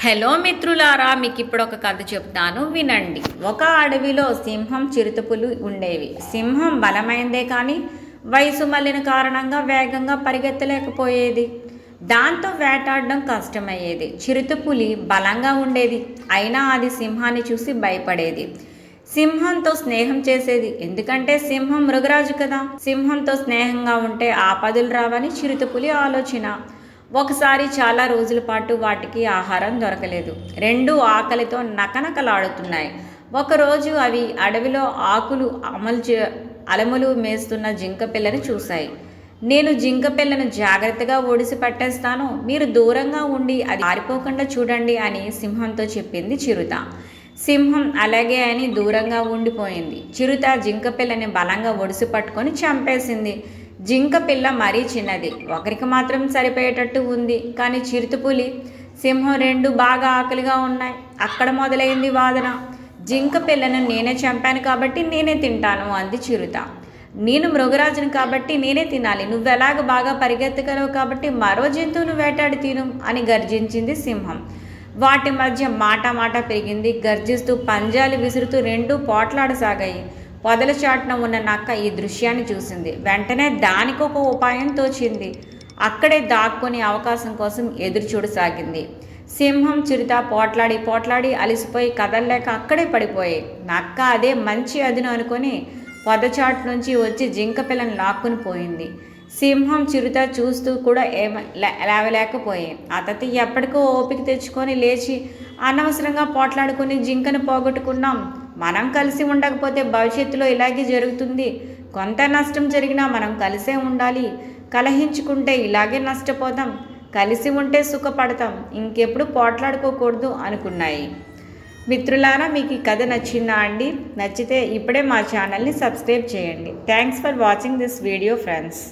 Hello మిత్రులారా, మీకు ఇప్పుడు ఒక కథ చెప్తాను వినండి. ఒక అడవిలో సింహం చిరుతపులు ఉండేవి. సింహం బలమైందే కానీ వయసు మళ్ళిన కారణంగా వేగంగా పరిగెత్తలేకపోయేది. దాంతో వేటాడడం కష్టమయ్యేది. చిరుతపులి బలంగా ఉండేది, అయినా అది సింహాన్ని చూసి భయపడేది. సింహంతో స్నేహం చేసేది, ఎందుకంటే సింహం మృగరాజు కదా. సింహంతో స్నేహంగా ఉంటే ఆపదలు రావని చిరుతపులి ఆలోచన. ఒకసారి చాలా రోజుల పాటు వాటికి ఆహారం దొరకలేదు. రెండు ఆకలితో నకనకలాడుతున్నాయి. ఒకరోజు అవి అడవిలో ఆకులు అలములు మేస్తున్న జింక పిల్లని చూశాయి. నేను జింక పిల్లను జాగ్రత్తగా ఒడిసి పట్టేస్తాను, మీరు దూరంగా ఉండి అది పారిపోకుండా చూడండి అని సింహంతో చెప్పింది చిరుత. సింహం అలాగే అని దూరంగా ఉండిపోయింది. చిరుత జింక పిల్లని బలంగా ఒడిసి పట్టుకొని చంపేసింది. జింక పిల్ల మరీ చిన్నది, ఒకరికి మాత్రం సరిపోయేటట్టు ఉంది. కానీ చిరుతపులి, సింహం రెండు బాగా ఆకలిగా ఉన్నాయి. అక్కడ మొదలైంది వాదన. జింక పిల్లను నేనే చంపాను కాబట్టి నేనే తింటాను అంది చిరుత. నేను మృగరాజును కాబట్టి నేనే తినాలి, నువ్వెలాగ బాగా పరిగెత్తగలవు కాబట్టి మరో జంతువును వేటాడి తిను అని గర్జించింది సింహం. వాటి మధ్య మాట పెరిగింది. గర్జిస్తూ పంజాలు విసురుతూ రెండూ పోట్లాడసాగాయి. పొదల చాటున ఉన్న నక్క ఈ దృశ్యాన్ని చూసింది. వెంటనే దానికొక ఉపాయం తోచింది. అక్కడే దాక్కుని అవకాశం కోసం ఎదురు చూడసాగింది. సింహం చిరుత పోట్లాడి అలిసిపోయి కదల్లేక అక్కడే పడిపోయాయి. నక్క అదే మంచి అదును అనుకొని పొదచాటు నుంచి వచ్చి జింక పిల్లను లాక్కుని పోయింది. సింహం చిరుత చూస్తూ కూడా లేవలేకపోయాయి. అతతి ఎప్పటికో ఓపిక తెచ్చుకొని లేచి, అనవసరంగా పోట్లాడుకుని జింకను పోగొట్టుకున్నాం. మనం కలిసి ఉండకపోతే భవిష్యత్తులో ఇలాగే జరుగుతుంది. కొంత నష్టం జరిగినా మనం కలిసే ఉండాలి. కలహించుకుంటే ఇలాగే నష్టపోతాం. కలిసి ఉంటే సుఖపడతాం. ఇంకెప్పుడు పోట్లాడుకోకూడదు అనుకున్నాయి. మిత్రులారా, మీకు ఈ కథ నచ్చిందా అండి? నచ్చితే ఇప్పుడే మా ఛానల్ని సబ్స్క్రైబ్ చేయండి. Thanks for watching this video friends.